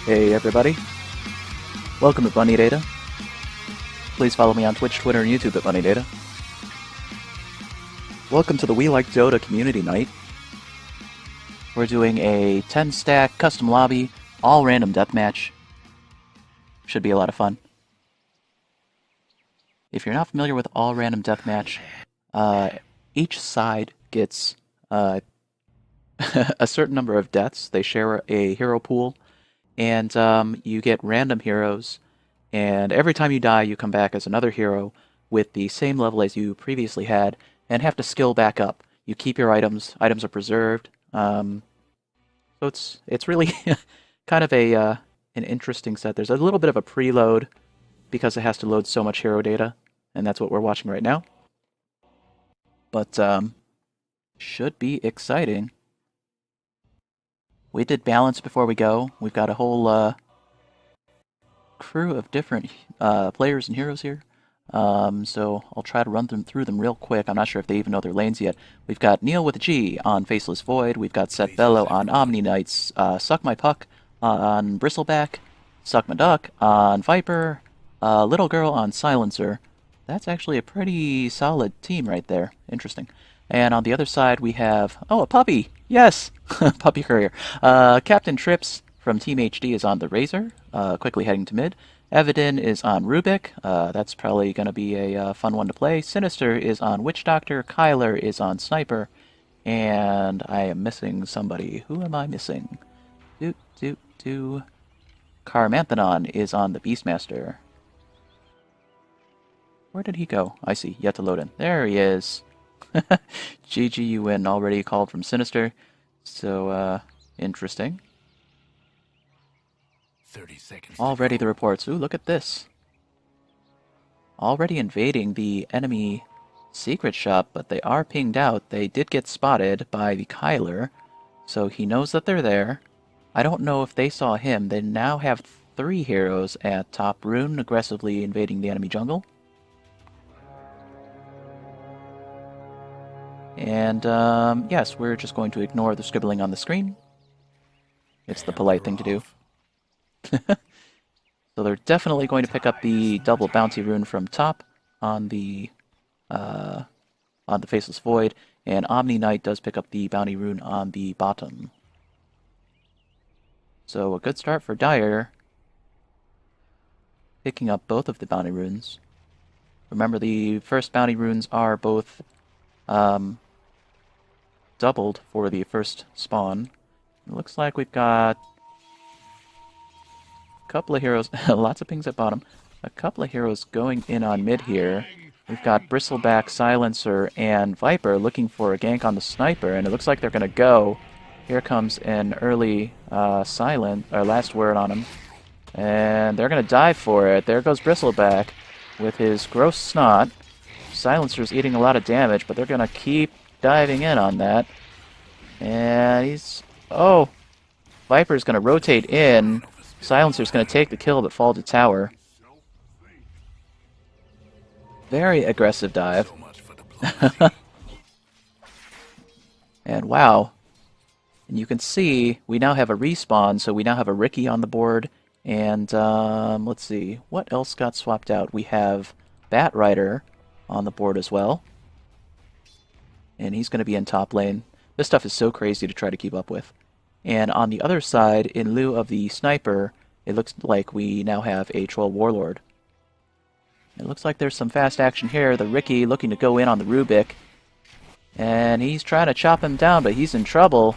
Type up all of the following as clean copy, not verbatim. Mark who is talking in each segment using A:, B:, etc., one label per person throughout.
A: Hey everybody, welcome to WeLikeDota. Please follow me on Twitch, Twitter, and YouTube at WeLikeDota. Welcome to the WeLikeDota Community Night. We're doing a 10-stack custom lobby, all random deathmatch. Should be a lot of fun. If you're not familiar with all random deathmatch, each side gets a certain number of deaths. They share a hero pool. And you get random heroes, and every time you die, you come back as another hero with the same level as you previously had, and have to skill back up. You keep your items. Items are preserved. So it's really kind of an interesting set. There's a little bit of a preload because it has to load so much hero data, and that's what we're watching right now. But should be exciting. We did balance before we go. We've got a whole crew of different players and heroes here. So I'll try to run through them real quick. I'm not sure if they even know their lanes yet. We've got Gniel with a G on Faceless Void. We've got settebello on Omni Knights. SuckMahPuck on Bristleback. SuckMahDuck on Viper. ALittleGirl on Silencer. That's actually a pretty solid team right there. Interesting. And on the other side, we have... Oh, a puppy! Yes! Puppy Courier. Captain Trips from Team HD is on the Razor, quickly heading to mid. Evadin is on Rubik. That's probably going to be a fun one to play. Sinister is on Witch Doctor. Kylar is on Sniper. And I am missing somebody. Who am I missing? Karmanthanon is on the Beastmaster. Where did he go? I see. Yet to load in. There he is. GG, you win. Already called from Sinister. So, interesting.
B: 30 seconds.
A: Already the reports. Ooh, look at this. Already invading the enemy secret shop, but they are pinged out. They did get spotted by the Kylar, so he knows that they're there. I don't know if they saw him. They now have 3 heroes at top rune, aggressively invading the enemy jungle. And, yes, we're just going to ignore the scribbling on the screen. It's the polite thing to do. So they're definitely going to pick up the double bounty rune from top on the Faceless Void, and Omni Knight does pick up the bounty rune on the bottom. So a good start for Dire, picking up both of the bounty runes. Remember, the first bounty runes are both doubled for the first spawn. It looks like we've got a couple of heroes, lots of pings at bottom, a couple of heroes going in on mid here. We've got Bristleback, Silencer, and Viper looking for a gank on the Sniper, and it looks like they're going to go. Here comes an early last word on him, and they're going to dive for it. There goes Bristleback with his gross snot. Silencer's eating a lot of damage, but they're going to keep diving in on that. And he's... Oh! Viper's going to rotate in. Silencer's going to take the kill but fall to tower. Very aggressive dive. And wow. And you can see we now have a respawn, so we now have a Riki on the board. And let's see, what else got swapped out? We have Bat Rider on the board as well. And he's going to be in top lane. This stuff is so crazy to try to keep up with. And on the other side, in lieu of the Sniper, it looks like we now have a Troll Warlord. It looks like there's some fast action here. The Riki looking to go in on the Rubik. And he's trying to chop him down, but he's in trouble.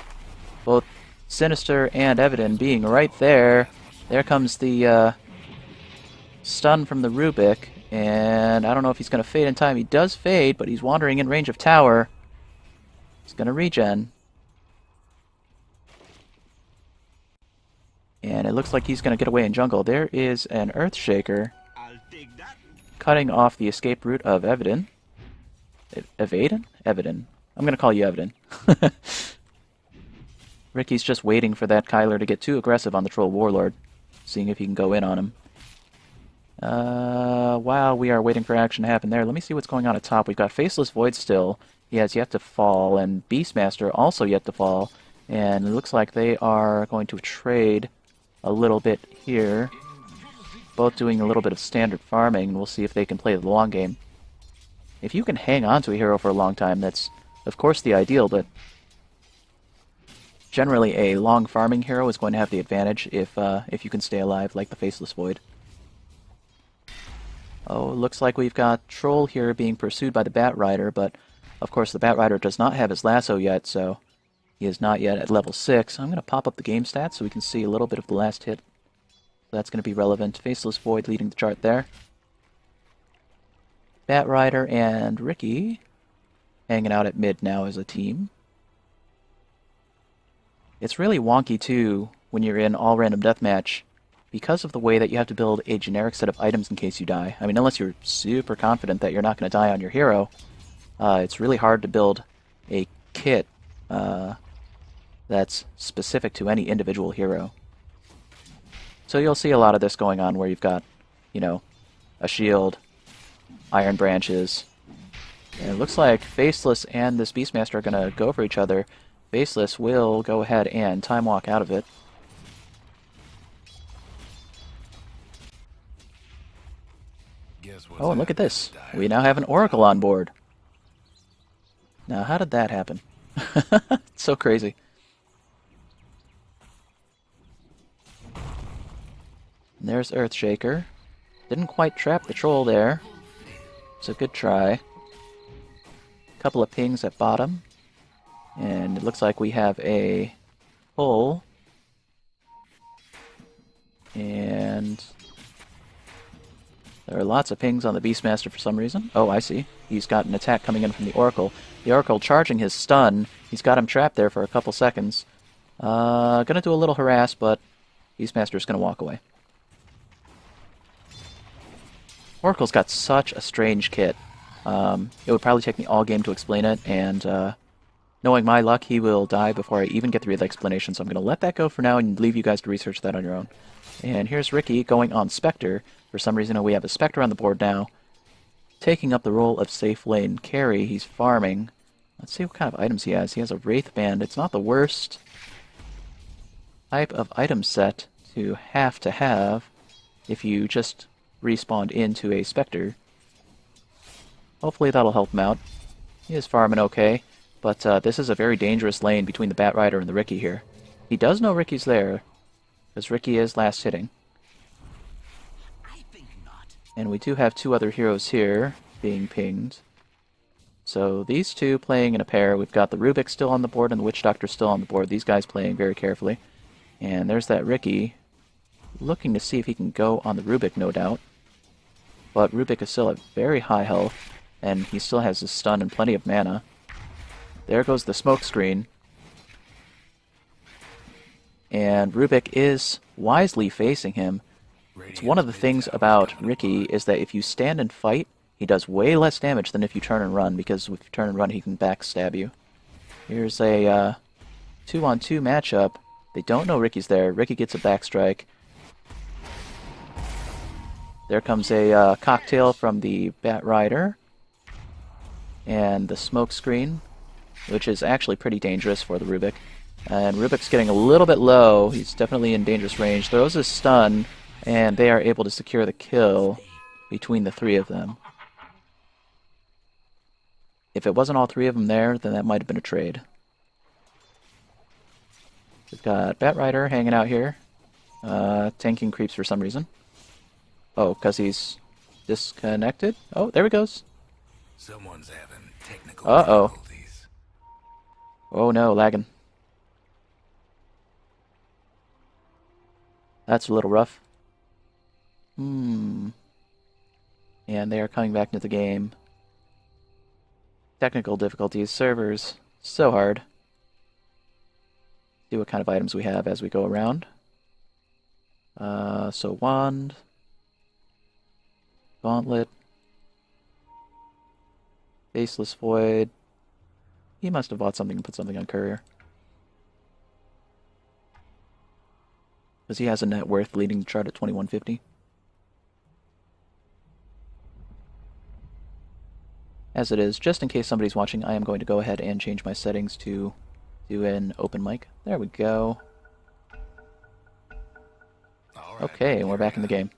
A: Both Sinister and Evadin being right there. There comes the stun from the Rubik. And I don't know if he's going to fade in time. He does fade, but he's wandering in range of tower. He's going to regen. And it looks like he's going to get away in jungle. There is an Earthshaker cutting off the escape route of Evadin. Evadin? Evadin. I'm going to call you Evadin. Ricky's just waiting for that Kylar to get too aggressive on the Troll Warlord, seeing if he can go in on him. While we are waiting for action to happen there, let me see what's going on at top. We've got Faceless Void still. He has yet to fall, and Beastmaster also yet to fall. And it looks like they are going to trade a little bit here. Both doing a little bit of standard farming, and we'll see if they can play the long game. If you can hang on to a hero for a long time, that's of course the ideal, but generally a long farming hero is going to have the advantage if you can stay alive, like the Faceless Void. Oh, looks like we've got Troll here being pursued by the Bat Rider, but of course the Bat Rider does not have his lasso yet, so he is not yet at level 6. I'm going to pop up the game stats so we can see a little bit of the last hit. So that's going to be relevant. Faceless Void leading the chart there. Bat Rider and Ricky hanging out at mid now as a team. It's really wonky too when you're in all random deathmatch because of the way that you have to build a generic set of items in case you die. I mean, unless you're super confident that you're not going to die on your hero, it's really hard to build a kit that's specific to any individual hero. So you'll see a lot of this going on where you've got, you know, a shield, iron branches, and it looks like Faceless and this Beastmaster are going to go for each other. Faceless will go ahead and time walk out of it. Oh, and look at this. We now have an Oracle on board. Now, how did that happen? It's so crazy. And there's Earthshaker. Didn't quite trap the Troll there. It's a good try. Couple of pings at bottom. And it looks like we have a pull. And there are lots of pings on the Beastmaster for some reason. Oh, I see. He's got an attack coming in from the Oracle. The Oracle charging his stun. He's got him trapped there for a couple seconds. Gonna do a little harass, but Beastmaster's gonna walk away. Oracle's got such a strange kit. It would probably take me all game to explain it, and knowing my luck, he will die before I even get through the explanation, so I'm going to let that go for now and leave you guys to research that on your own. And here's Ricky going on Spectre. For some reason, we have a Spectre on the board now, taking up the role of safe lane carry. He's farming. Let's see what kind of items he has. He has a Wraith Band. It's not the worst type of item set to have if you just respawned into a Spectre. Hopefully that'll help him out. He is farming okay, but this is a very dangerous lane between the Bat Rider and the Ricky here. He does know Ricky's there, because Ricky is last hitting. And we do have two other heroes here being pinged. So these two playing in a pair. We've got the Rubik still on the board and the Witch Doctor still on the board. These guys playing very carefully. And there's that Ricky looking to see if he can go on the Rubik, no doubt. But Rubik is still at very high health, and he still has his stun and plenty of mana. There goes the smoke screen. And Rubik is wisely facing him. It's one of the things about Ricky is that if you stand and fight, he does way less damage than if you turn and run, because if you turn and run, he can backstab you. Here's a 2-on-2 matchup. They don't know Ricky's there. Ricky gets a backstrike. There comes a cocktail from the Bat Rider. And the smoke screen, which is actually pretty dangerous for the Rubik. And Rubik's getting a little bit low. He's definitely in dangerous range. Throws his stun, and they are able to secure the kill between the three of them. If it wasn't all three of them there, then that might have been a trade. We've got Bat Rider hanging out here, tanking creeps for some reason. Oh, because he's disconnected? Oh, there he goes.
B: Someone's having technical difficulties.
A: Oh no, lagging. That's a little rough. And they are coming back into the game. Technical difficulties, servers, so hard. See what kind of items we have as we go around. So wand, gauntlet, Faceless Void. He must have bought something and put something on courier. Because he has a net worth leading the chart at 2150. As it is, just in case somebody's watching, I am going to go ahead and change my settings to do an open mic. There we go. Okay, we're back in the game.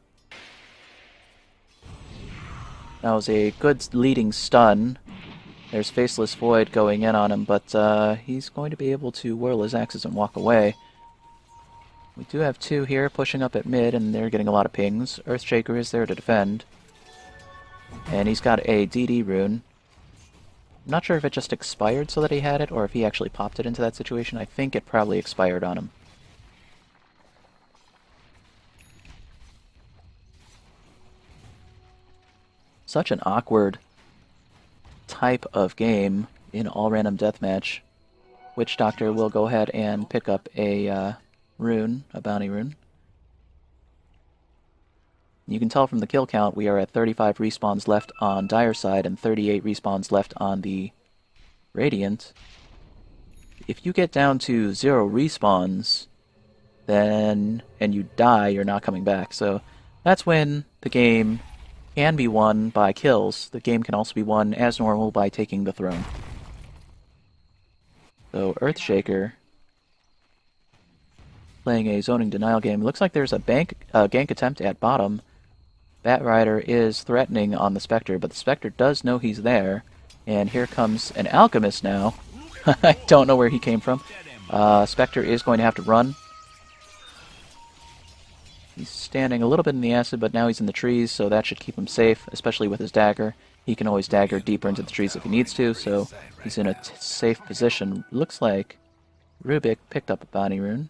A: That was a good leading stun. There's Faceless Void going in on him, but he's going to be able to whirl his axes and walk away. We do have two here pushing up at mid, and they're getting a lot of pings. Earthshaker is there to defend. And he's got a DD rune. I'm not sure if it just expired so that he had it, or if he actually popped it into that situation. I think it probably expired on him. Such an awkward type of game in all random deathmatch. Witch Doctor will go ahead and pick up a rune, a bounty rune. You can tell from the kill count we are at 35 respawns left on Dire side and 38 respawns left on the Radiant. If you get down to 0 respawns, then and you die, you're not coming back. So that's when the game can be won by kills. The game can also be won as normal by taking the throne. So Earthshaker playing a zoning denial game. It looks like there's a gank attempt at bottom. Batrider is threatening on the Spectre, but the Spectre does know he's there. And here comes an Alchemist now. I don't know where he came from. Spectre is going to have to run. He's standing a little bit in the acid, but now he's in the trees, so that should keep him safe, especially with his dagger. He can always dagger deeper into the trees if he needs to, so he's in a safe position. Looks like Rubik picked up a bounty rune.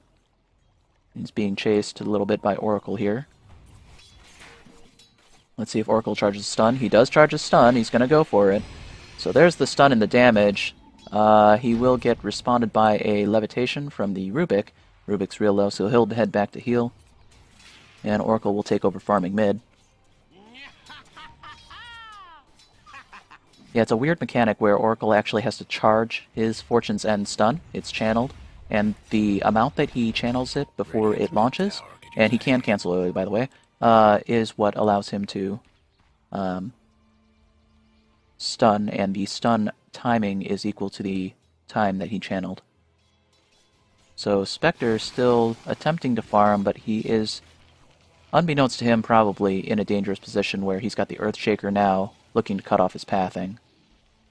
A: He's being chased a little bit by Oracle here. Let's see if Oracle charges stun. He does charge a stun. He's going to go for it. So there's the stun and the damage. He will get responded by a levitation from the Rubik. Rubik's real low, so he'll head back to heal. And Oracle will take over farming mid. Yeah, it's a weird mechanic where Oracle actually has to charge his Fortune's End stun. It's channeled. And the amount that he channels it before it launches, and he can cancel early, by the way, is what allows him to stun, and the stun timing is equal to the time that he channeled. So Spectre still attempting to farm, but he is, unbeknownst to him, probably in a dangerous position where he's got the Earthshaker now looking to cut off his pathing.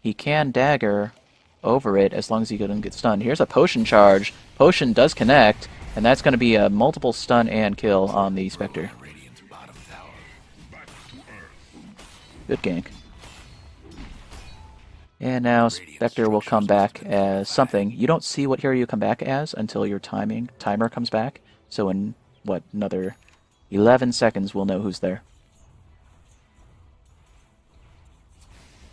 A: He can dagger over it as long as he doesn't get stunned. Here's a potion charge. Potion does connect, and that's going to be a multiple stun and kill on the Spectre. Good gank. And now Spectre will come back as something. You don't see what hero you come back as until your timer comes back. So in, what, another 11 seconds we'll know who's there.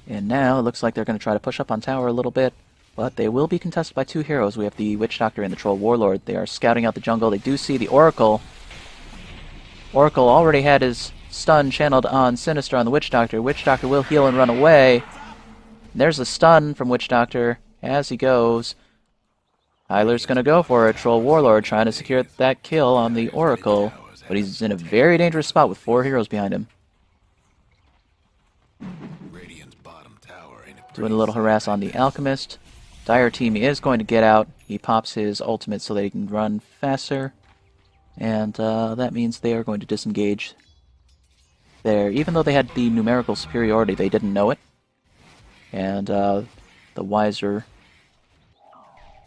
A: And now it looks like they're going to try to push up on tower a little bit, but they will be contested by two heroes. We have the Witch Doctor and the Troll Warlord. They are scouting out the jungle. They do see the Oracle. Oracle already had his stun channeled on Sinister on the Witch Doctor. Witch Doctor will heal and run away. There's a stun from Witch Doctor as he goes. Kylar's going to go for it. Troll Warlord trying to secure that kill on the Oracle, but he's in a very dangerous spot with 4 heroes behind him. Doing a little harass on the Alchemist. Dire team is going to get out. He pops his ultimate so that he can run faster. And that means they are going to disengage there. Even though they had the numerical superiority, they didn't know it. And the wiser,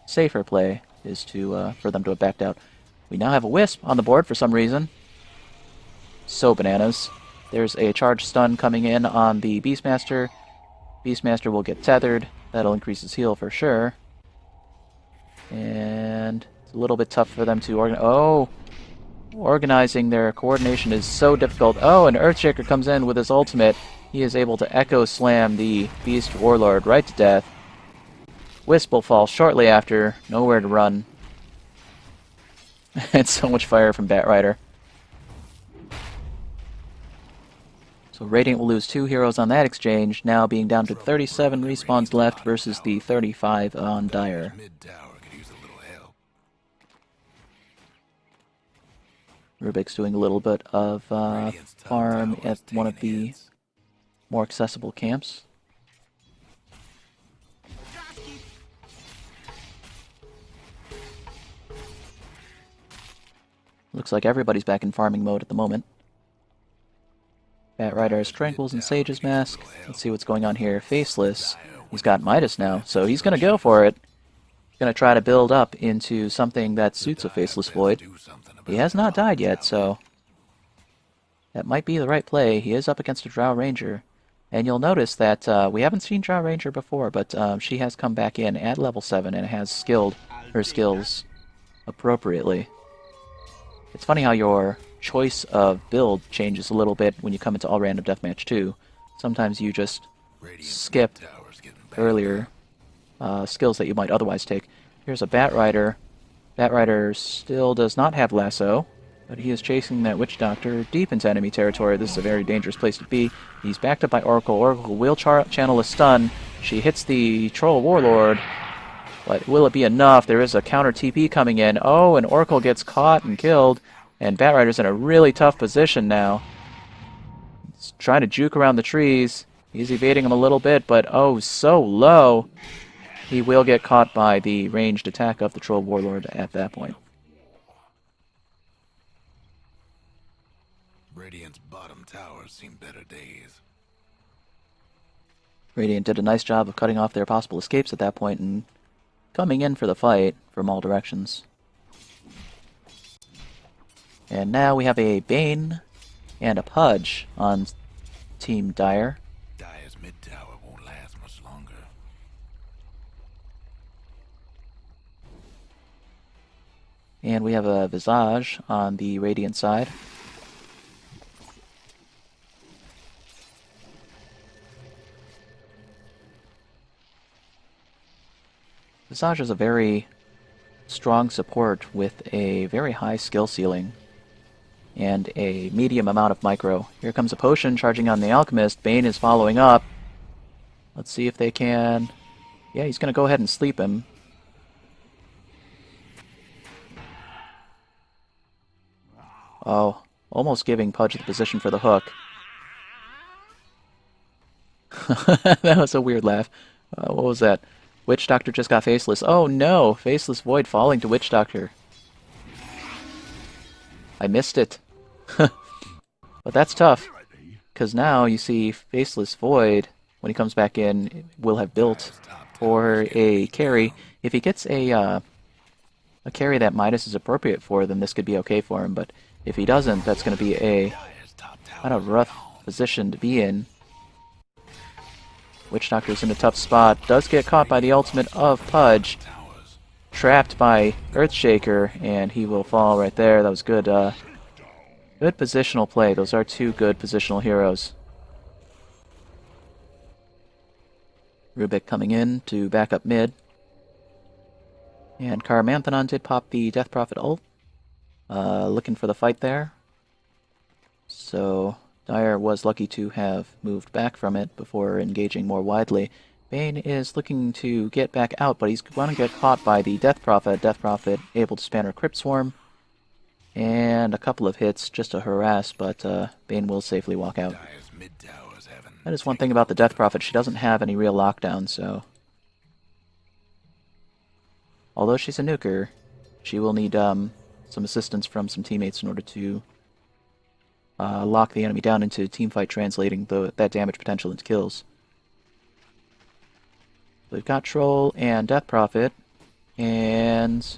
A: safer play is to for them to have backed out. We now have a Wisp on the board for some reason. So bananas. There's a charge stun coming in on the Beastmaster. Beastmaster will get tethered. That'll increase his heal for sure. And it's a little bit tough for them to organize. Oh! Organizing their coordination is so difficult. Oh, and Earthshaker comes in with his ultimate. He is able to Echo Slam the Beast Warlord right to death. Wisp will fall shortly after. Nowhere to run. And so much fire from Batrider. So Radiant will lose 2 heroes on that exchange, now being down to 37 respawns left versus the 35 on Dire. Rubik's doing a little bit of farm at one of the more accessible camps. Looks like everybody's back in farming mode at the moment. Bat Rider has Tranquils and Sage's Mask. Let's see what's going on here. Faceless. He's got Midas now, so he's going to go for it. He's going to try to build up into something that suits a Faceless Void. He has not died yet, so that might be the right play. He is up against a Drow Ranger. And you'll notice that we haven't seen Drow Ranger before, but she has come back in at level 7 and has skilled her skills appropriately. It's funny how your choice of build changes a little bit when you come into All Random Deathmatch 2. Sometimes you just skip earlier skills that you might otherwise take. Here's a Bat Rider. Bat Rider still does not have Lasso, but he is chasing that Witch Doctor deep into enemy territory. This is a very dangerous place to be. He's backed up by Oracle. Oracle will channel a stun. She hits the Troll Warlord. But will it be enough? There is a counter TP coming in. Oh, and Oracle gets caught and killed. And Bat Rider's in a really tough position now. He's trying to juke around the trees. He's evading him a little bit, but oh, so low. He will get caught by the ranged attack of the Troll Warlord at that point.
B: Radiant's bottom towers seen better days.
A: Radiant did a nice job of cutting off their possible escapes at that point and coming in for the fight from all directions. And now we have a Bane and a Pudge on Team Dire.
B: Dire's mid tower won't last much longer.
A: And we have a Visage on the Radiant side. Visage is a very strong support with a very high skill ceiling and a medium amount of micro. Here comes a potion charging on the Alchemist. Bane is following up. Let's see if they can... Yeah, he's going to go ahead and sleep him. Oh, almost giving Pudge the position for the hook. That was a weird laugh. What was that? Witch Doctor just got Faceless. Oh no! Faceless Void falling to Witch Doctor. I missed it. But that's tough. Because now you see Faceless Void, when he comes back in, will have built for a carry. If he gets a carry that Midas is appropriate for, then this could be okay for him. But if he doesn't, that's going to be a kind of rough position to be in. Witch Doctor's in a tough spot. Does get caught by the ultimate of Pudge. Trapped by Earthshaker, and he will fall right there. That was good. Good positional play. Those are two good positional heroes. Rubik coming in to back up mid. And Karmanthanon did pop the Death Prophet ult. Looking for the fight there. So Dire was lucky to have moved back from it before engaging more widely. Bane is looking to get back out, but he's going to get caught by the Death Prophet. Death Prophet able to span her Crypt Swarm. And a couple of hits just to harass, but Bane will safely walk out. That is one thing about the Death Prophet. She doesn't have any real lockdown, so... Although she's a nuker, she will need some assistance from some teammates in order to lock the enemy down into teamfight, translating that damage potential into kills. We've got Troll and Death Prophet, and...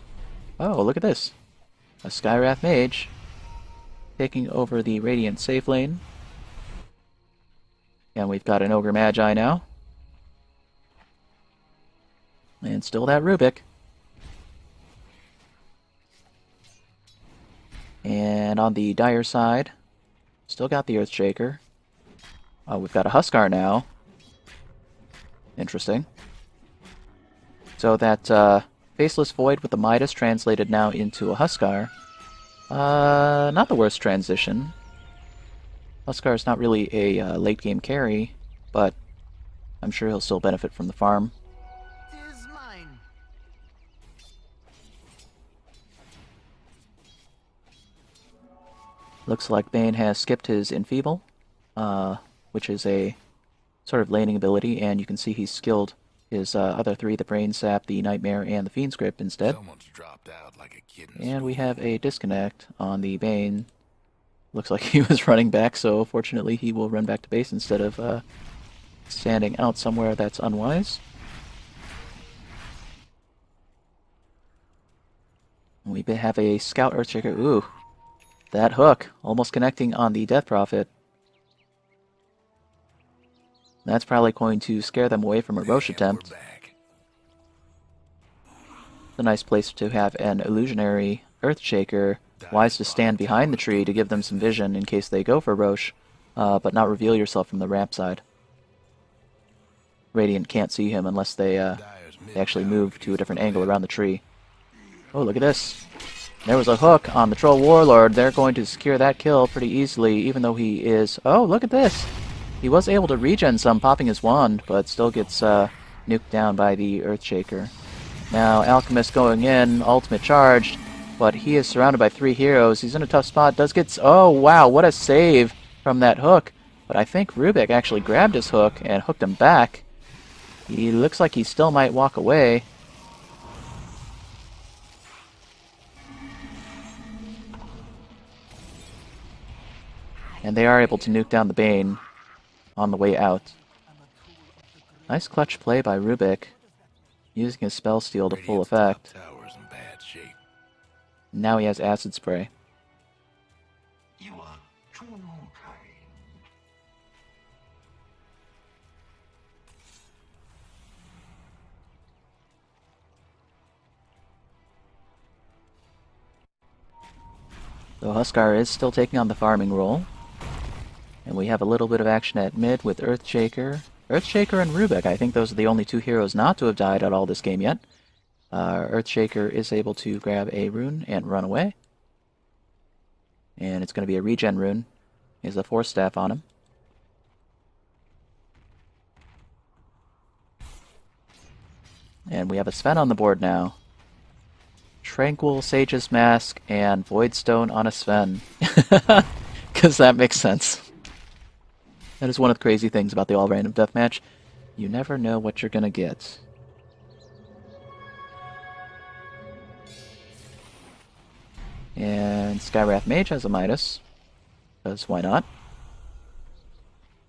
A: Oh, look at this. A Skywrath Mage taking over the Radiant safe lane. And we've got an Ogre Magi now. And still that Rubik. And on the Dire side, still got the Earthshaker. Oh, we've got a Huskar now. Interesting. So that Faceless Void with the Midas translated now into a Huskar. Not the worst transition. Huskar is not really a late game carry, but I'm sure he'll still benefit from the farm. Looks like Bane has skipped his Enfeeble, which is a sort of laning ability, and you can see he's skilled his other three, the Brain Sap, the Nightmare, and the Fiend's Grip instead.
B: Someone's dropped out like a kid in
A: And we
B: school.
A: have a disconnect on the Bane. Looks like he was running back, so fortunately he will run back to base instead of standing out somewhere that's unwise. We have a Scout Earthshaker. Ooh, that hook almost connecting on the Death Prophet. That's probably going to scare them away from a Roche attempt.
B: We're back.
A: It's a nice place to have an illusionary Earthshaker. Wise to stand behind the tree to give them some vision in case they go for Roche, but not reveal yourself from the ramp side. Radiant can't see him unless they actually move to a different angle around the tree. Oh, look at this. There was a hook on the Troll Warlord. They're going to secure that kill pretty easily, even though he is... Oh, look at this! He was able to regen some, popping his wand, but still gets nuked down by the Earthshaker. Now, Alchemist going in, ultimate charged, but he is surrounded by three heroes. He's in a tough spot. Does get... Oh, wow, what a save from that hook. But I think Rubik actually grabbed his hook and hooked him back. He looks like he still might walk away. And they are able to nuke down the Bane on the way out. Nice clutch play by Rubik, using his spell steal to full
B: Radiant's top
A: effect.
B: tower's in bad shape.
A: Now he has Acid Spray.
C: You are too kind.
A: So Huskar is still taking on the farming role. And we have a little bit of action at mid with Earthshaker. Earthshaker and Rubik, I think those are the only two heroes not to have died at all this game yet. Earthshaker is able to grab a rune and run away. And it's going to be a regen rune. He has a Force Staff on him. And we have a Sven on the board now. Tranquil, Sage's Mask, and Voidstone on a Sven. Because that makes sense. That is one of the crazy things about the all-random deathmatch. You never know what you're gonna get. And Skywrath Mage has a Midas. Because why not?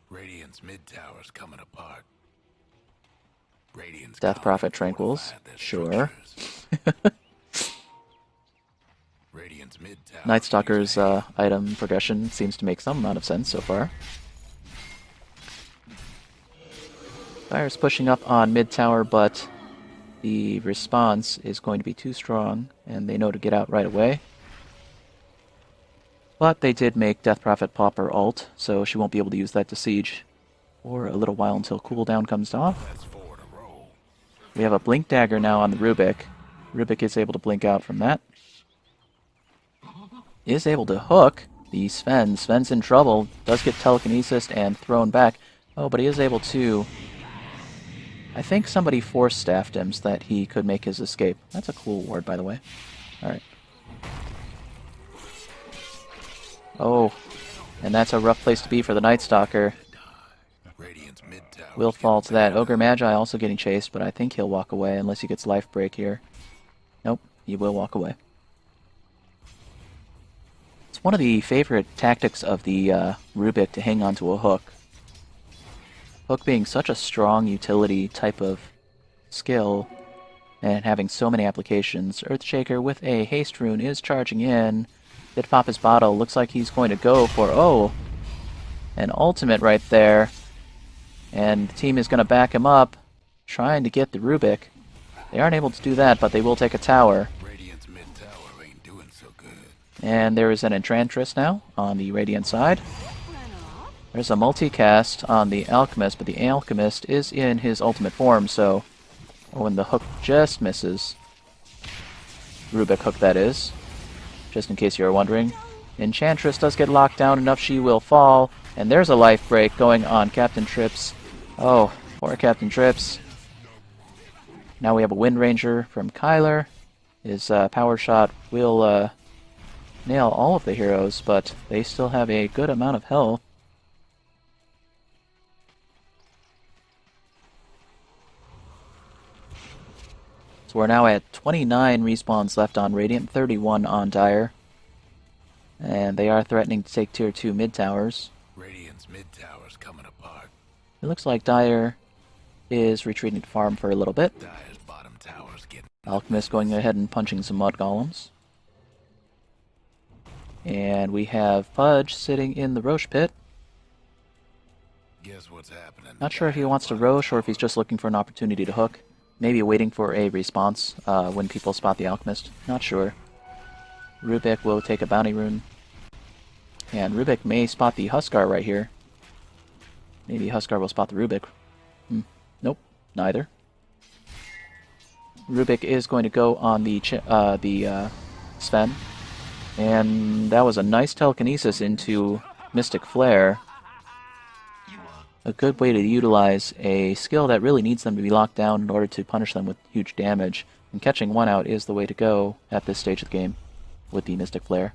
B: Radiant's mid tower's coming apart. Radiant's
A: Death
B: gone
A: Prophet
B: to fortify
A: Tranquils.
B: their
A: Sure.
B: structures. Radiant's mid tower
A: Night Stalker's
B: needs a
A: item progression seems to make some amount of sense so far. Fire's pushing up on mid tower, but the response is going to be too strong, and they know to get out right away. But they did make Death Prophet pop her ult, so she won't be able to use that to siege for a little while until cooldown comes off.
B: That's four in a row.
A: We have a Blink Dagger now on the Rubik. Rubik is able to blink out from that. Is able to hook the Sven. Sven's in trouble. Does get telekinesis and thrown back. Oh, but he is able to... I think somebody Force Staffed him so that he could make his escape. That's a cool ward, by the way. Alright. Oh, and that's a rough place to be for the Night Stalker.
B: Radiant's mid tower
A: Will fall to that. Ogre Magi also getting chased, but I think he'll walk away unless he gets life break here. Nope, he will walk away. It's one of the favorite tactics of the Rubik to hang onto a hook. Hook being such a strong utility type of skill and having so many applications. Earthshaker with a haste rune is charging in. Did pop his bottle. Looks like he's going to go for, oh, an ultimate right there. And the team is going to back him up, trying to get the Rubik. They aren't able to do that, but they will take a tower.
B: Radiant's mid tower ain't doing so good.
A: And there is an Enchantress now on the Radiant side. There's a multicast on the Alchemist, but the Alchemist is in his ultimate form, so when the hook just misses, Rubik hook that is, just in case you were wondering. Enchantress does get locked down enough, she will fall, and there's a life break going on Captain Trips. Oh, poor Captain Trips. Now we have a Wind Ranger from Kylar. His power shot will nail all of the heroes, but they still have a good amount of health. So we're now at 29 respawns left on Radiant, 31 on Dire. And they are threatening to take Tier 2 mid towers.
B: Radiant's mid tower's coming apart.
A: It looks like Dire is retreating to farm for a little bit.
B: Dire's bottom tower's getting...
A: Alchemist going ahead and punching some mud golems. And we have Fudge sitting in the Roche pit.
B: Guess what's happening?
A: Not sure if he wants to Roche or if he's just looking for an opportunity to hook. Maybe waiting for a response when people spot the Alchemist. Not sure. Rubik will take a bounty rune. And Rubik may spot the Huskar right here. Maybe Huskar will spot the Rubik. Nope, neither. Rubik is going to go on the Sven. And that was a nice telekinesis into Mystic Flare. A good way to utilize a skill that really needs them to be locked down in order to punish them with huge damage. And catching one out is the way to go at this stage of the game with the Mystic Flare.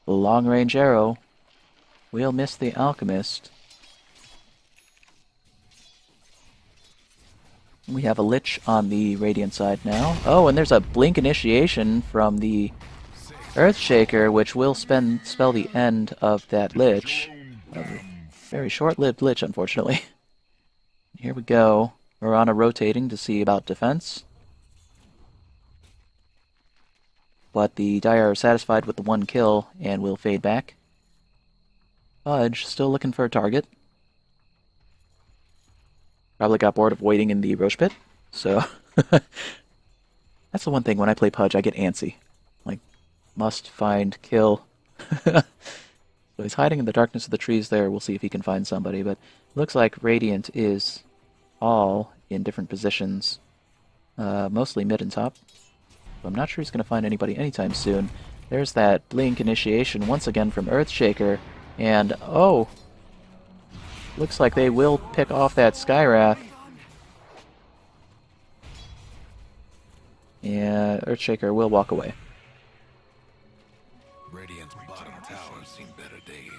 A: The long-range arrow will miss the Alchemist. We have a Lich on the Radiant side now. Oh, and there's a Blink Initiation from the Earthshaker, which will spell the end of that Lich. A very short-lived Lich, unfortunately. Here we go. Mirana rotating to see about defense. But the Dire are satisfied with the one kill and will fade back. Fudge still looking for a target. Probably got bored of waiting in the Roche pit, so that's the one thing when I play Pudge I get antsy. Like, must find kill. So he's hiding in the darkness of the trees there. We'll see if he can find somebody, but it looks like Radiant is all in different positions, mostly mid and top. So I'm not sure he's going to find anybody anytime soon. There's that Blink Initiation once again from Earthshaker, and oh! Looks like they will pick off that Skywrath. Yeah, Earthshaker will walk away.
B: Radiant's bottom tower's seen better days.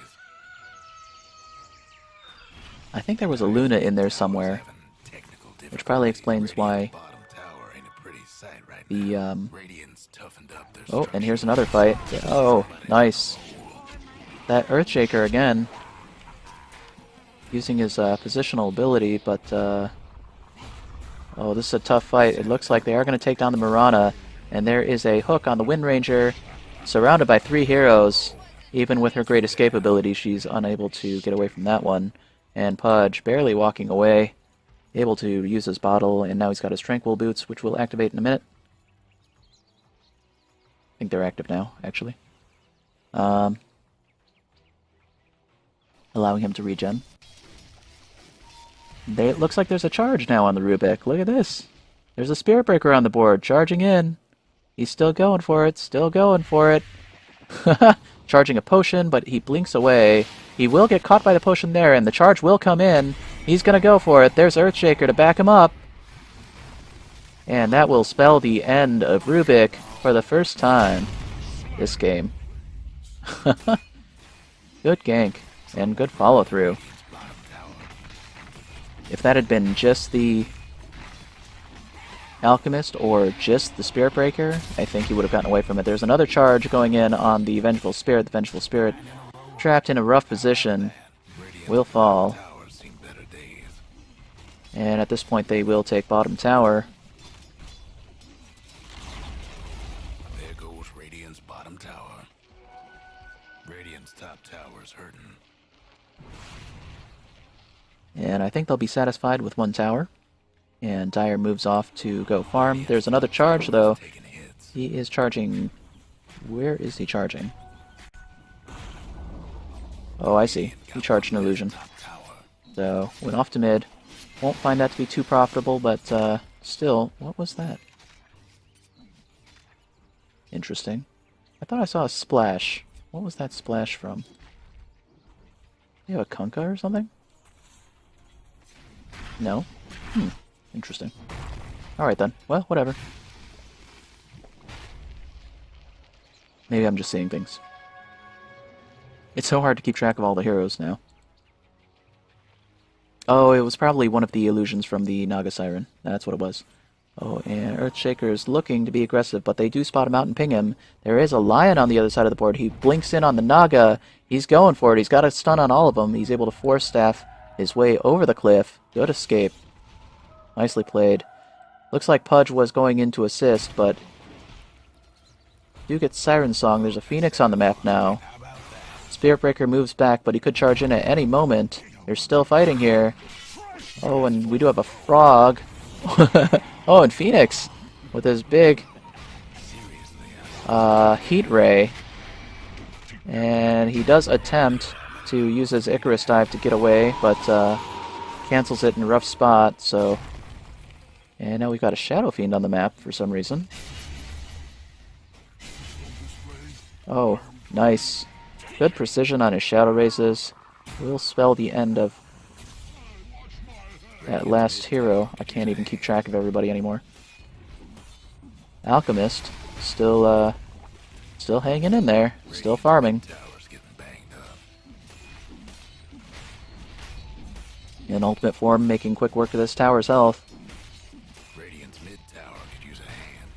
A: I think there was a Luna in there somewhere, which probably explains why the, Oh, and here's another fight. Oh, nice. That Earthshaker again, using his positional ability, but oh, this is a tough fight. It looks like they are going to take down the Mirana, and there is a hook on the Wind Ranger, surrounded by 3 heroes. Even with her Great Escape ability, she's unable to get away from that one. And Pudge barely walking away, able to use his bottle, and now he's got his Tranquil Boots, which will activate in a minute. I think they're active now, actually. Allowing him to regen. It looks like there's a charge now on the Rubik. Look at this. There's a Spirit Breaker on the board, charging in. He's still going for it, still going for it. Charging a potion, but he blinks away. He will get caught by the potion there, and the charge will come in. He's going to go for it. There's Earthshaker to back him up. And that will spell the end of Rubik for the first time this game. Good gank, and good follow-through. If that had been just the Alchemist or just the Spirit Breaker, I think he would have gotten away from it. There's another charge going in on the Vengeful Spirit. The Vengeful Spirit, trapped in a rough position, will fall. And at this point they will take bottom tower.
B: There goes Radiant's bottom tower. Radiant's top tower's hurting.
A: And I think they'll be satisfied with 1 tower. And Dire moves off to go farm. There's another charge, though. He is charging... Where is he charging? Oh, I see. He charged an illusion. So, went off to mid. Won't find that to be too profitable, but still, what was that? Interesting. I thought I saw a splash. What was that splash from? You have a Kunkka or something? No? Interesting. Alright then. Well, whatever. Maybe I'm just seeing things. It's so hard to keep track of all the heroes now. Oh, it was probably one of the illusions from the Naga Siren. That's what it was. Oh, and Earthshaker is looking to be aggressive, but they do spot him out and ping him. There is a lion on the other side of the board. He blinks in on the Naga. He's going for it. He's got a stun on all of them. He's able to force staff his way over the cliff. Good escape. Nicely played. Looks like Pudge was going in to assist, but do get Siren Song. There's a Phoenix on the map now. Spirit Breaker moves back, but he could charge in at any moment. They're still fighting here. Oh, and we do have a frog. Oh, and Phoenix with his big heat ray. And he does attempt to use his Icarus dive to get away, but cancels it in a rough spot, so... And now we've got a Shadow Fiend on the map for some reason. Oh, nice. Good precision on his Shadow Raises. Will spell the end of that last hero. I can't even keep track of everybody anymore. Alchemist still hanging in there, still farming. In ultimate form, making quick work of this tower's health.
B: Radiant's mid tower could use a hand.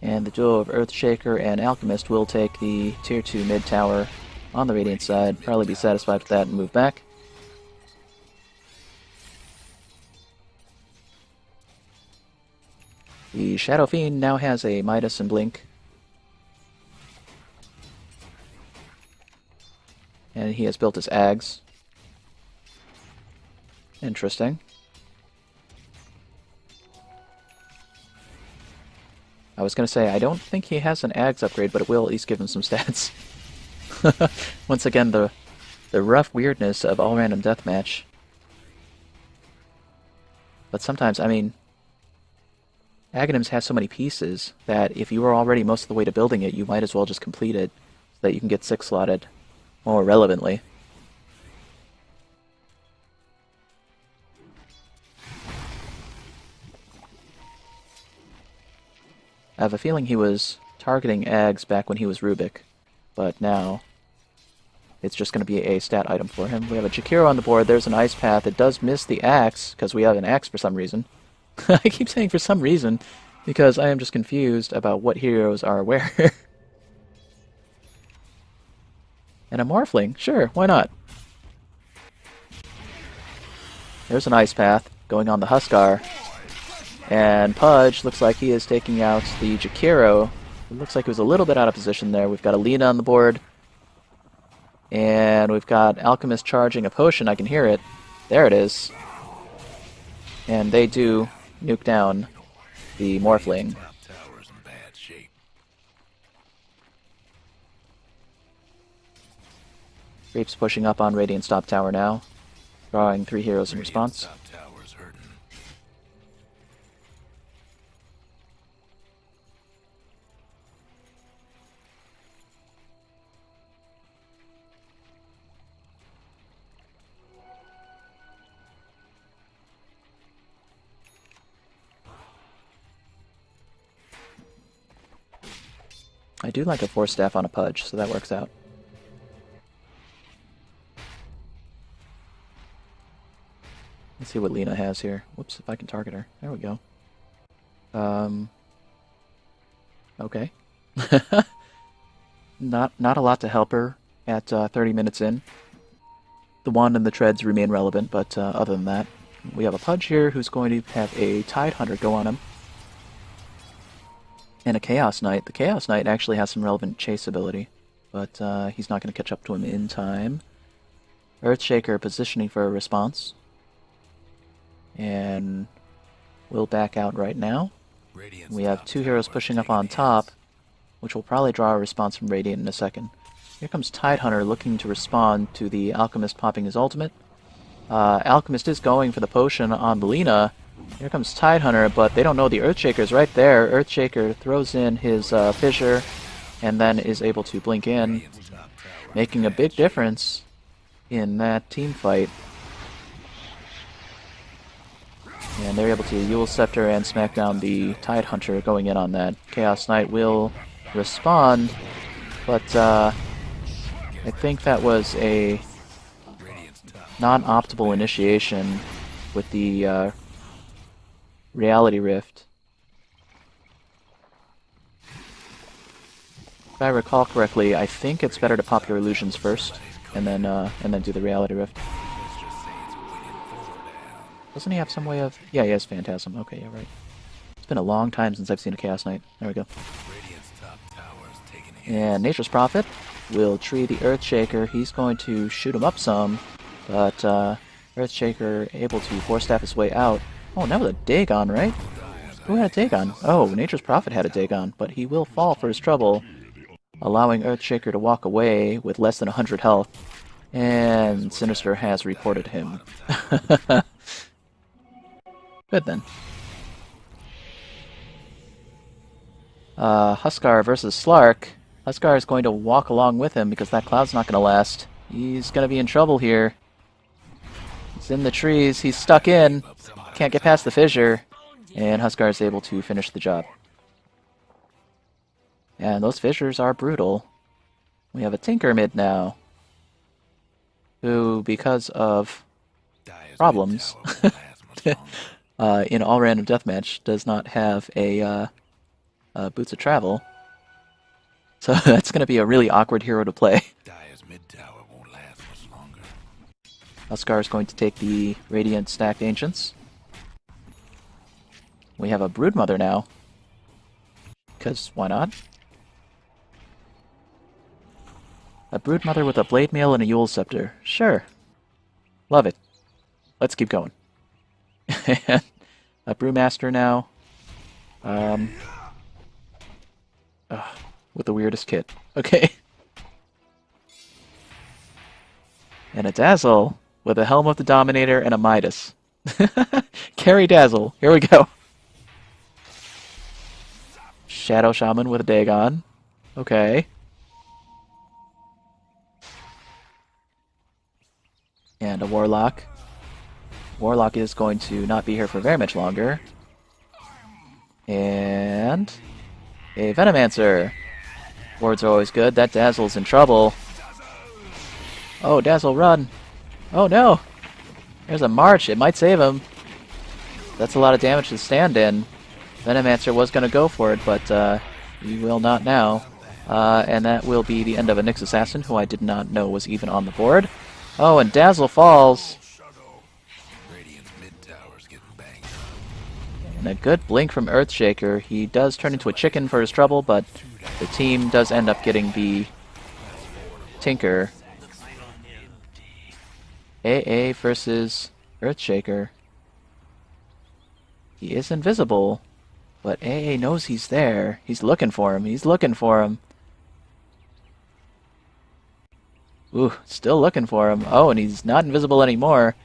A: And the duo of Earthshaker and Alchemist will take the tier 2 mid tower on the Radiant side. Probably be satisfied with that and move back. The Shadow Fiend now has a Midas and Blink. And he has built his Ags. Interesting. I was going to say, I don't think he has an Ags upgrade, but it will at least give him some stats. Once again, the rough weirdness of all random deathmatch. But sometimes, I mean, Aghanims has so many pieces that if you were already most of the way to building it, you might as well just complete it so that you can get 6 slotted more relevantly. I have a feeling he was targeting Ags back when he was Rubik, but now it's just going to be a stat item for him. We have a Jakiro on the board. There's an Ice Path. It does miss the Axe, because we have an Axe for some reason. I keep saying for some reason, because I am just confused about what heroes are where. And a Morphling. Sure, why not? There's an Ice Path going on the Huskar. And Pudge looks like he is taking out the Jakiro. It looks like he was a little bit out of position there. We've got a Lina on the board. And we've got Alchemist charging a potion. I can hear it. There it is. And they do nuke down the Morphling. Creep's pushing up on Radiant's top tower now, drawing 3 heroes in response. I do like a 4 staff on a Pudge, so that works out. Let's see what Lina has here. Whoops, if I can target her. There we go. Okay. Not a lot to help her at 30 minutes in. The Wand and the Treads remain relevant, but other than that, we have a Pudge here who's going to have a Tidehunter go on him. And a Chaos Knight. The Chaos Knight actually has some relevant chase ability, but he's not going to catch up to him in time. Earthshaker positioning for a response. And we'll back out right now. We have 2 heroes pushing up on top, which will probably draw a response from Radiant in a second. Here comes Tidehunter looking to respond to the Alchemist popping his ultimate. Alchemist is going for the potion on the Lina. Here comes Tidehunter, but they don't know the Earthshaker's right there. Earthshaker throws in his Fissure, and then is able to blink in, making a big difference in that team fight. And they're able to Eul Scepter and smack down the Tidehunter going in on that. Chaos Knight will respond, but I think that was a non-optimal initiation with the Reality Rift. If I recall correctly, I think it's better to pop your illusions first, and then do the Reality Rift. Doesn't he have some way of... Yeah, he has Phantasm. Okay, yeah, right. It's been a long time since I've seen a Chaos Knight. There we go. And Nature's Prophet will tree the Earthshaker. He's going to shoot him up some, but Earthshaker able to Force Staff his way out. Oh, now with a Dagon, right? Who had a Dagon? Oh, Nature's Prophet had a Dagon, but he will fall for his trouble, allowing Earthshaker to walk away with less than 100 health. And Sinister has reported him. Good then. Huskar versus Slark. Huskar is going to walk along with him because that cloud's not going to last. He's going to be in trouble here. He's in the trees. He's stuck in. Can't get past the fissure. And Huskar is able to finish the job. And those fissures are brutal. We have a Tinker mid now, who, because of problems in all random deathmatch, does not have a Boots of Travel. So that's going to be a really awkward hero to play. Huskar is going to take the Radiant stacked Ancients. We have a Broodmother now, because why not? A Broodmother with a Blade Mail and a Yule Scepter. Sure. Love it. Let's keep going. A Brewmaster now. With the weirdest kit. Okay. And a Dazzle with a Helm of the Dominator and a Midas. Carry Dazzle. Here we go. Shadow Shaman with a Dagon. Okay. And a Warlock. Warlock is going to not be here for very much longer. And a Venomancer. Wards are always good. That Dazzle's in trouble. Oh, Dazzle, run! Oh no! There's a March. It might save him. That's a lot of damage to stand in. Venomancer was going to go for it, but he will not now. And that will be the end of a Nyx Assassin, who I did not know was even on the board. Oh, and Dazzle falls. And a good blink from Earthshaker. He does turn into a chicken for his trouble, but the team does end up getting the Tinker. AA versus Earthshaker. He is invisible, but AA knows he's there. He's looking for him. He's looking for him. Ooh, still looking for him. Oh, and he's not invisible anymore.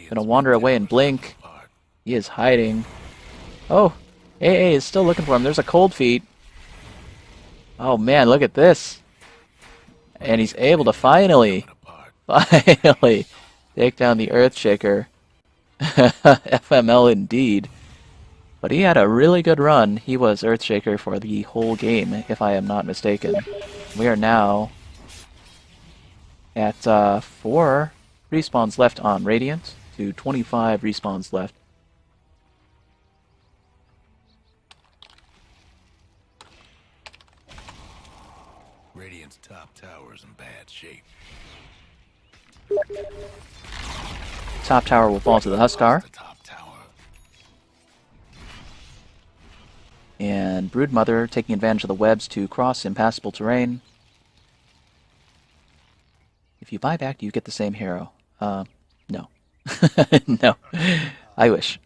A: Gonna wander away and blink. He is hiding. Oh, AA is still looking for him. There's a Cold Feet. Oh man, look at this. And he's able to finally take down the Earthshaker. FML indeed. But he had a really good run. He was Earthshaker for the whole game, if I am not mistaken. We are now at 4 respawns left on Radiant to 25 respawns left.
B: Radiant's top tower's in bad shape.
A: Top tower will fall to the Huskar. And Broodmother taking advantage of the webs to cross impassable terrain. If you buy back, do you get the same hero? No. No. I wish.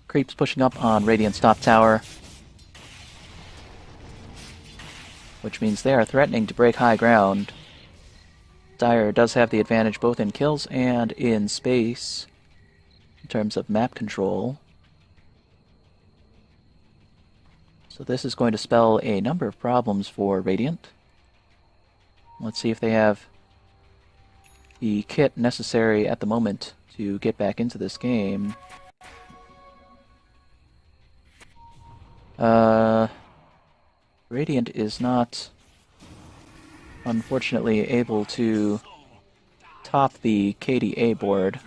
A: Creeps pushing up on Radiant's top tower, which means they are threatening to break high ground. Dire does have the advantage both in kills and in space in terms of map control. So this is going to spell a number of problems for Radiant. Let's see if they have the kit necessary at the moment to get back into this game. Radiant is not, unfortunately, able to top the KDA board.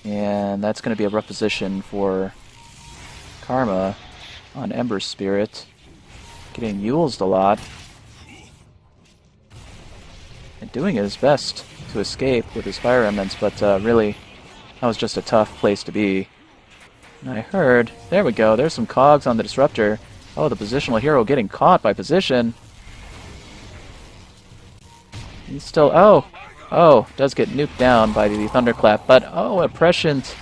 A: And that's going to be a rough position for Karma on Ember's Spirit. Getting mulesed a lot. And doing his best to escape with his Fire Remnants, but really, that was just a tough place to be. And I heard... There we go, there's some cogs on the Disruptor. Oh, the positional hero getting caught by position. He's still... Oh, does get nuked down by the Thunderclap, but a prescient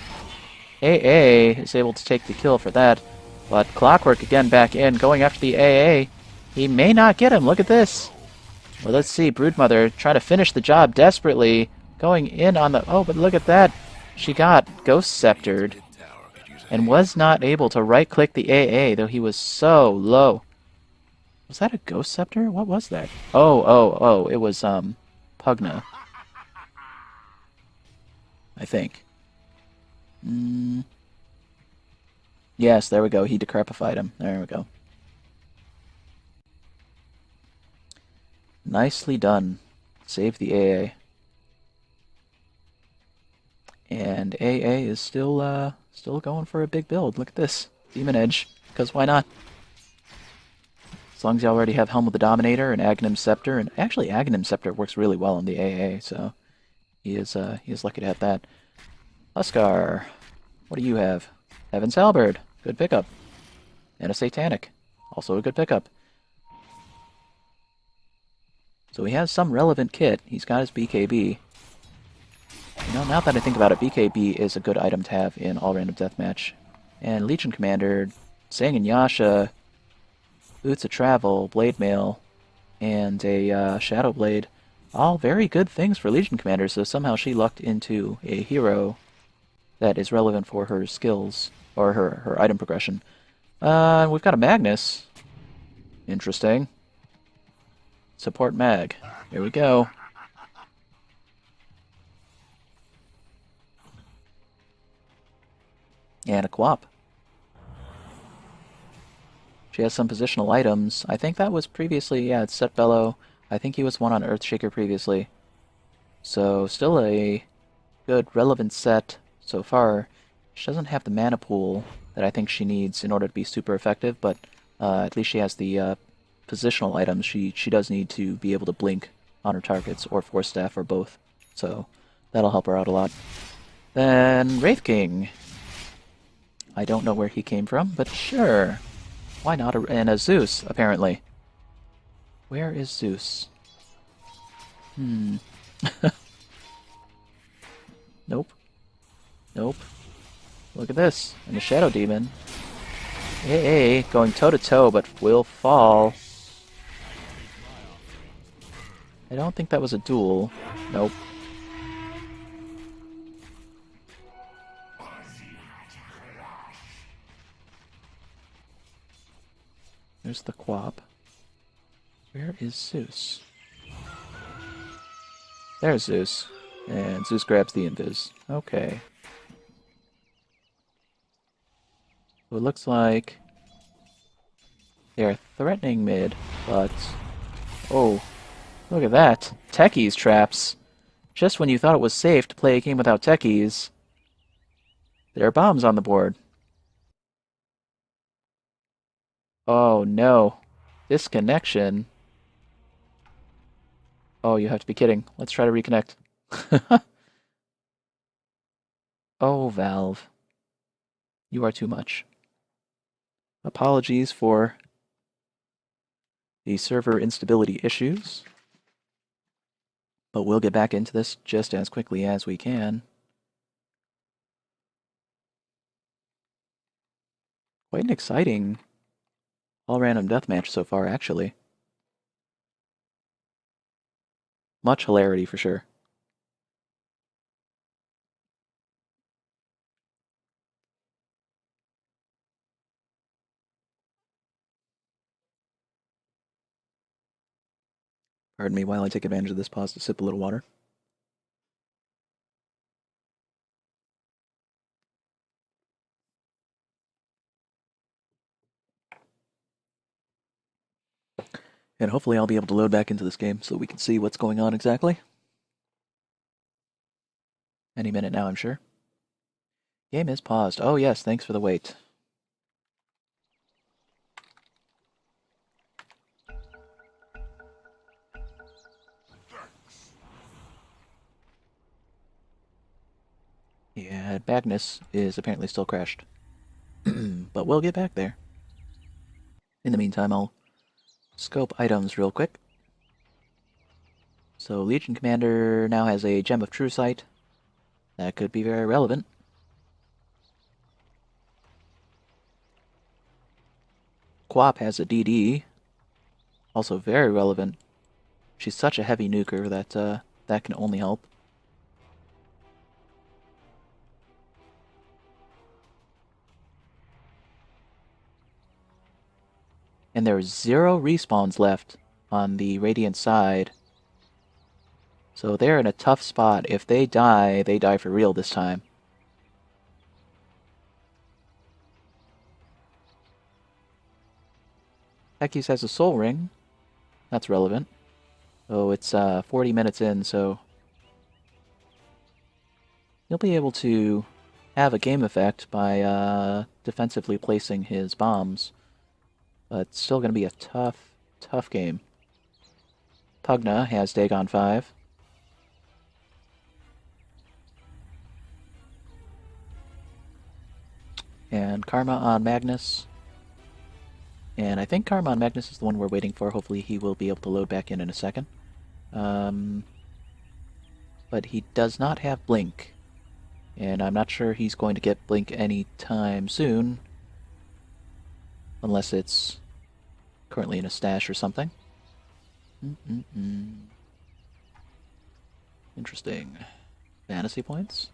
A: AA is able to take the kill for that. But Clockwork again back in, going after the AA. He may not get him, look at this. Well, let's see, Broodmother trying to finish the job desperately. Going in on the... Oh, but look at that. She got Ghost Sceptered and was not able to right-click the AA, though he was so low. Was that a Ghost Scepter? What was that? Oh, it was, Pugna. I think. Yes, there we go. He decrepified him. There we go. Nicely done. Save the AA. And AA is still going for a big build. Look at this. Demon Edge. Because why not? As long as you already have Helm of the Dominator and Aghanim Scepter. And actually, Aghanim Scepter works really well on the AA, so he is lucky to have that. Huskar. What do you have? Heaven's Halberd. Good pickup. And a Satanic. Also a good pickup. So he has some relevant kit. He's got his BKB. You know, now that I think about it, BKB is a good item to have in all random deathmatch. And Legion Commander, Sang and Yasha, Boots of Travel, Blade Mail, and a Shadow Blade. All very good things for Legion Commander, so somehow she lucked into a hero that is relevant for her skills, or her item progression. We've got a Magnus. Interesting. Support Mag. Here we go. And a Quap. She has some positional items. I think that was previously, yeah, it's settebello. I think he was one on Earthshaker previously. So, still a good, relevant set so far. She doesn't have the mana pool that I think she needs in order to be super effective, but at least she has the positional items. She does need to be able to blink on her targets, or Force Staff, or both. So, that'll help her out a lot. Then, Wraith King. I don't know where he came from, but sure. Why not? And a Zeus, apparently. Where is Zeus? Nope. Nope. Look at this. And a Shadow Demon. AA going toe-to-toe, but will fall. I don't think that was a duel. Nope. There's the Quap. Where is Zeus? There's Zeus. And Zeus grabs the Invis. Okay. So it looks like they're threatening mid, but... Oh, look at that. Techies traps. Just when you thought it was safe to play a game without techies, there are bombs on the board. Oh no. Disconnection. Oh, you have to be kidding. Let's try to reconnect. Oh, Valve. You are too much. Apologies for the server instability issues. But we'll get back into this just as quickly as we can. Quite an exciting all-random deathmatch so far, actually. Much hilarity for sure. Pardon me while I take advantage of this pause to sip a little water. And hopefully I'll be able to load back into this game so we can see what's going on exactly. Any minute now, I'm sure. Game is paused. Oh yes, thanks for the wait. Yeah, Magnus is apparently still crashed. But we'll get back there. In the meantime, I'll scope items real quick. So Legion Commander now has a Gem of True Sight. That could be very relevant. Quap has a DD. Also very relevant. She's such a heavy nuker that that can only help. And there are 0 respawns left on the Radiant side. So they're in a tough spot. If they die for real this time. Techies has a Soul Ring. That's relevant. Oh, it's 40 minutes in, so he'll be able to have a game effect by defensively placing his bombs. But it's still going to be a tough game. Pugna has Dagon 5. And Karma on Magnus. And I think Karma on Magnus is the one we're waiting for. Hopefully he will be able to load back in a second. But he does not have Blink. And I'm not sure he's going to get Blink anytime soon. Unless it's currently in a stash or something. Interesting. Fantasy points?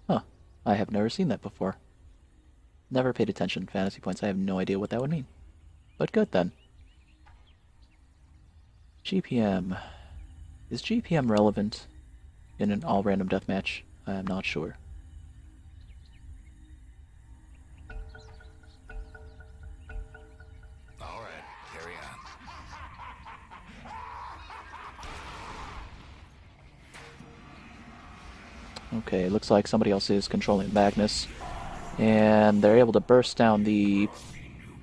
A: Huh. I have never seen that before. Never paid attention. Fantasy points, I have no idea what that would mean. But good then. GPM. Is GPM relevant in an all-random deathmatch? I am not sure.
B: Alright, carry on.
A: Okay, looks like somebody else is controlling Magnus. And they're able to burst down the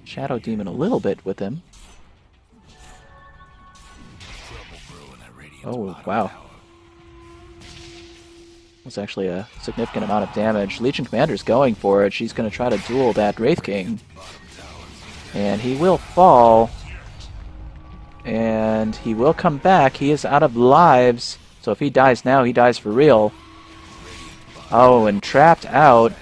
A: Shadow Demon a little bit with him. Oh, wow. That's actually a significant amount of damage. Legion Commander's going for it. She's going to try to duel that Wraith King. And he will fall. And he will come back. He is out of lives. So if he dies now, he dies for real. Oh, and trapped out.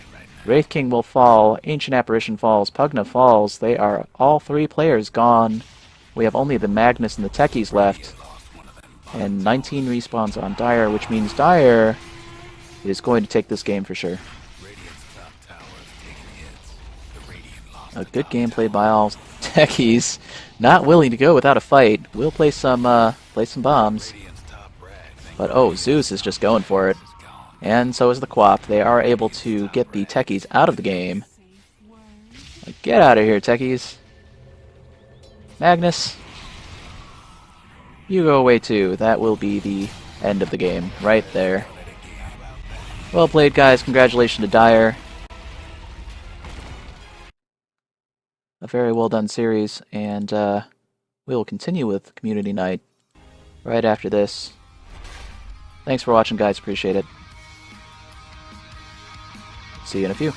A: Wraith King will fall. Ancient Apparition falls. Pugna falls. They are all 3 players gone. We have only the Magnus and the Techies left. And 19 respawns on Dire, which means Dire is going to take this game for sure. A good gameplay by all Techies. Not willing to go without a fight. We'll play some bombs. But oh, Zeus is just going for it. And so is the Quap. They are able to get the Techies out of the game. Get out of here, Techies. Magnus, you go away too. That will be the end of the game, right there. Well played, guys. Congratulations to Dire. A very well done series, and we will continue with Community Night right after this. Thanks for watching, guys. Appreciate it. See you in a few.